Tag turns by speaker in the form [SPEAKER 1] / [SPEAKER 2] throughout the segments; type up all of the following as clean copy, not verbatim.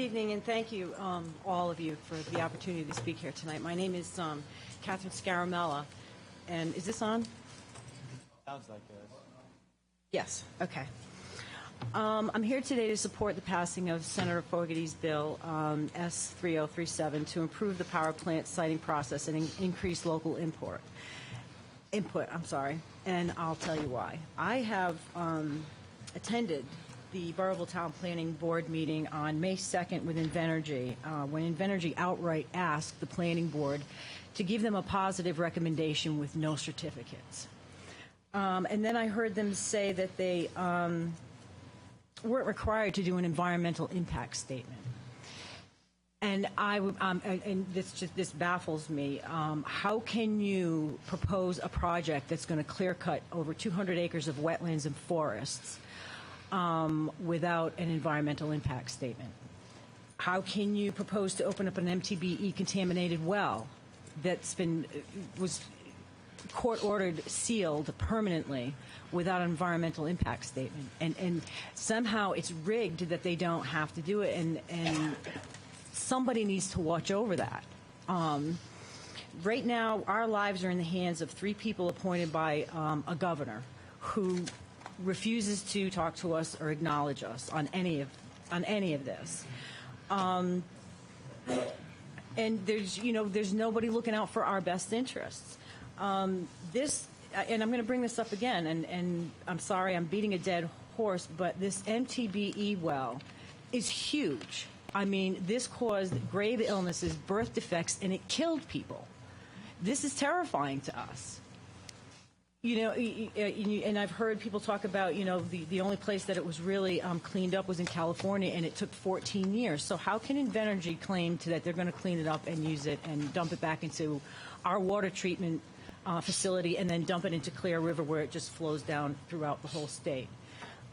[SPEAKER 1] evening, and thank you, all of you, for the opportunity to speak here tonight. My name is Katherine Scaramella, and is this on?
[SPEAKER 2] Sounds like it.
[SPEAKER 1] Yes, okay. I'm here today to support the passing of Senator Fogarty's bill, S3037, to improve the power plant siting process and increase local input, and I'll tell you why. I have attended the Burrillville Town Planning Board meeting on May 2nd with Invenergy, when Invenergy outright asked the Planning Board to give them a positive recommendation with no certificates. And then I heard them say that they weren't required to do an environmental impact statement. And this baffles me. How can you propose a project that's going to clear cut over 200 acres of wetlands and forests without an environmental impact statement? How can you propose to open up an MTBE-contaminated well was court-ordered sealed permanently without an environmental impact statement? And somehow it's rigged that they don't have to do it, and somebody needs to watch over that. Right now, our lives are in the hands of 3 people appointed by a governor who refuses to talk to us or acknowledge us on any of this. And there's nobody looking out for our best interests. And I'm going to bring this up again, and I'm sorry I'm beating a dead horse, but this MTBE well is huge. I mean, this caused grave illnesses, birth defects, and it killed people. This is terrifying to us. And I've heard people talk about, the only place that it was really cleaned up was in California, and it took 14 years. So how can Invenergy claim that they're going to clean it up and use it and dump it back into our water treatment facility and then dump it into Clear River, where it just flows down throughout the whole state?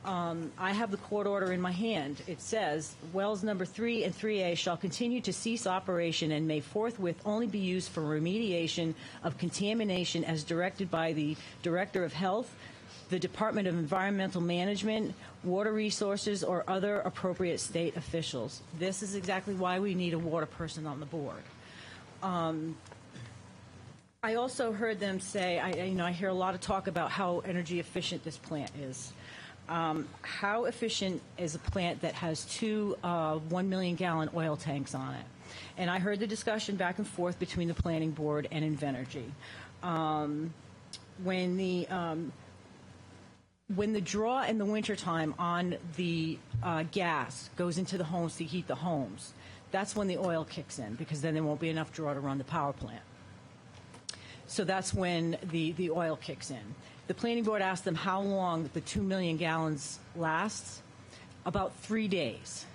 [SPEAKER 1] I have the court order in my hand. It says, wells number 3 and 3A shall continue to cease operation and may forthwith only be used for remediation of contamination as directed by the Director of Health, the Department of Environmental Management, Water Resources, or other appropriate state officials. This is exactly why we need a water person on the board. I also heard them say, I hear a lot of talk about how energy efficient this plant is. How efficient is a plant that has 2 1 million gallon oil tanks on it? And I heard the discussion back and forth between the planning board and Invenergy. When the draw in the wintertime on the gas goes into the homes to heat the homes, that's when the oil kicks in, because then there won't be enough draw to run the power plant. So that's when the oil kicks in. The planning board asked them how long the 2 million gallons lasts. About 3 days.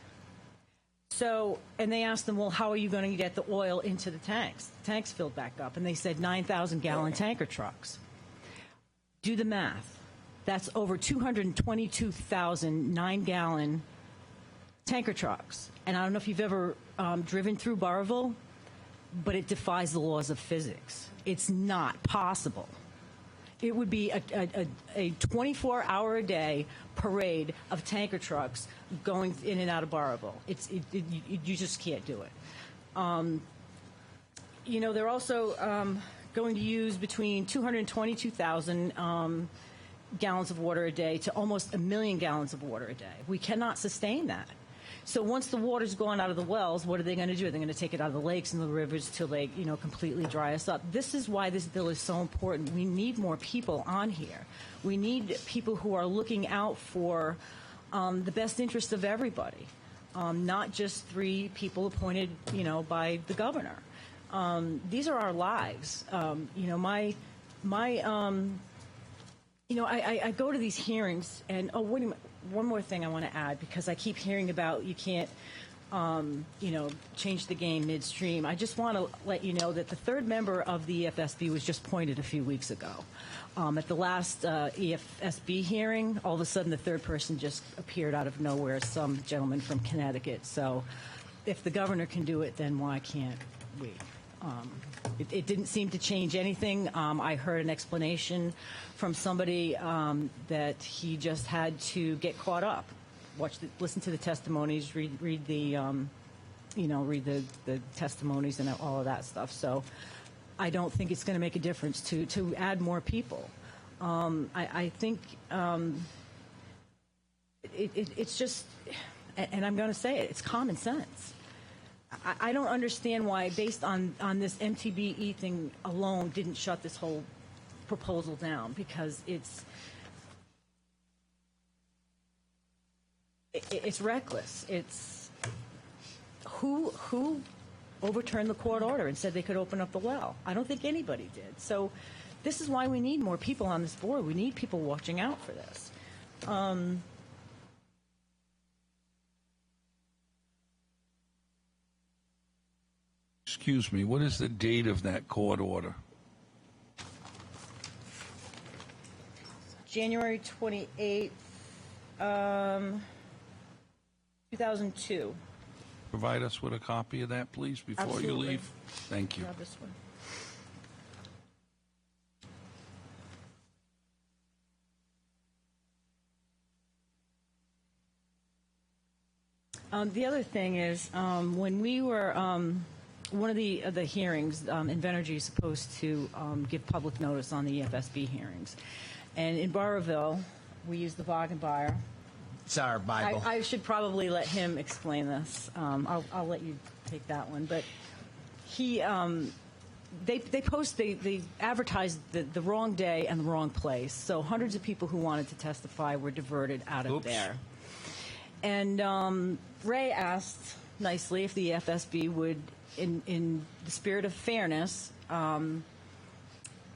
[SPEAKER 1] So, and they asked them, well, how are you going to get the oil into the tanks? The tanks filled back up, and they said 9,000 gallon tanker trucks. Do the math. That's over 222,000 9-gallon tanker trucks. And I don't know if you've ever driven through Burrillville, but it defies the laws of physics. It's not possible. It would be a 24-hour-a-day parade of tanker trucks going in and out of Burrillville. You just can't do it. They're also going to use between 222,000 gallons of water a day to almost 1 million gallons of water a day. We cannot sustain that. So once the water's gone out of the wells, what are they going to do? They're going to take it out of the lakes and the rivers till they, completely dry us up. This is why this bill is so important. We need more people on here. We need people who are looking out for the best interest of everybody, not just 3 people appointed, by the governor. These are our lives. I go to these hearings, and one more thing I want to add, because I keep hearing about you can't, change the game midstream. I just want to let you know that the 3rd member of the EFSB was just appointed a few weeks ago. At the last EFSB hearing, all of a sudden the 3rd person just appeared out of nowhere, some gentleman from Connecticut. So if the governor can do it, then why can't we? It didn't seem to change anything. I heard an explanation from somebody that he just had to get caught up. Listen to the testimonies, read the read the testimonies and all of that stuff. So I don't think it's going to make a difference to add more people. I think it's just, and I'm going to say it, it's common sense. I don't understand why, based on this MTBE thing alone, didn't shut this whole proposal down, because it's reckless. It's who overturned the court order and said they could open up the well? I don't think anybody did. So this is why we need more people on this board. We need people watching out for this.
[SPEAKER 3] Excuse me, what is the date of that court order?
[SPEAKER 1] January 28th, 2002.
[SPEAKER 3] Provide us with a copy of that, please, before
[SPEAKER 1] Absolutely.
[SPEAKER 3] you leave. Thank you.
[SPEAKER 1] Grab this one. The other thing is, when we were, one of the hearings, Invenergy is supposed to give public notice on the EFSB hearings. And in Barrowville, we use the Wagenbuyer.
[SPEAKER 4] It's our Bible.
[SPEAKER 1] I should probably let him explain this. I'll let you take that one. But he, they advertised the wrong day and the wrong place. So hundreds of people who wanted to testify were diverted out of there. And Ray asked nicely if the FSB would, in the spirit of fairness,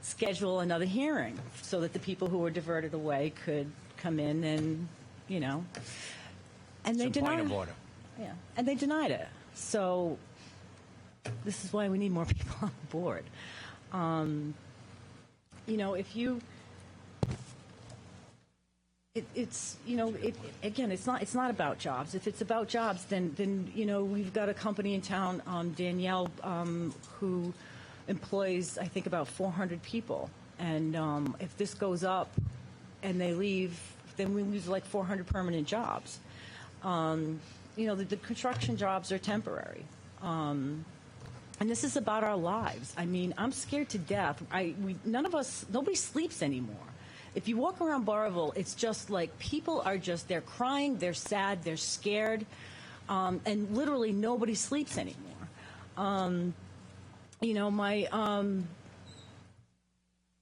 [SPEAKER 1] schedule another hearing so that the people who were diverted away could come in and, and they denied it. Yeah, and they denied it. So this is why we need more people on the board. If you, again, it's not about jobs. If it's about jobs, then we've got a company in town, Danielle, who employs, I think, about 400 people. And if this goes up and they leave, then we lose like 400 permanent jobs. The construction jobs are temporary. And this is about our lives. I mean, I'm scared to death. Nobody sleeps anymore. If you walk around Barrowville, it's just like people are they're crying, they're sad, they're scared, and literally nobody sleeps anymore.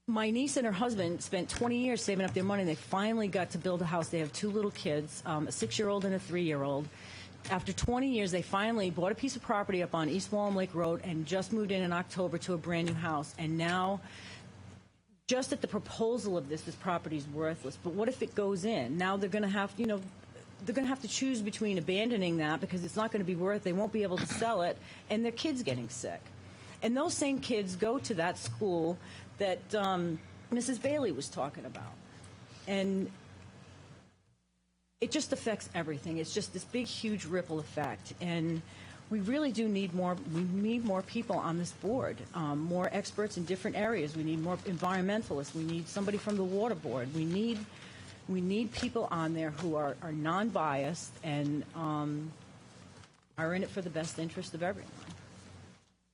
[SPEAKER 1] My niece and her husband spent 20 years saving up their money, and they finally got to build a house. They have 2 little kids, a 6-year-old and a 3-year-old. After 20 years, they finally bought a piece of property up on East Wallam Lake Road and just moved in October to a brand new house. And now, just at the proposal of this property is worthless. But what if it goes in? Now they're going to have, they're going to have to choose between abandoning that because it's not going to be worth it. They won't be able to sell it, and their kids getting sick. And those same kids go to that school that Mrs. Bailey was talking about. And it just affects everything. It's just this big, huge ripple effect. And we really do need more. We need more people on this board, more experts in different areas. We need more environmentalists. We need somebody from the water board. We need people on there who are non-biased and are in it for the best interest of everyone.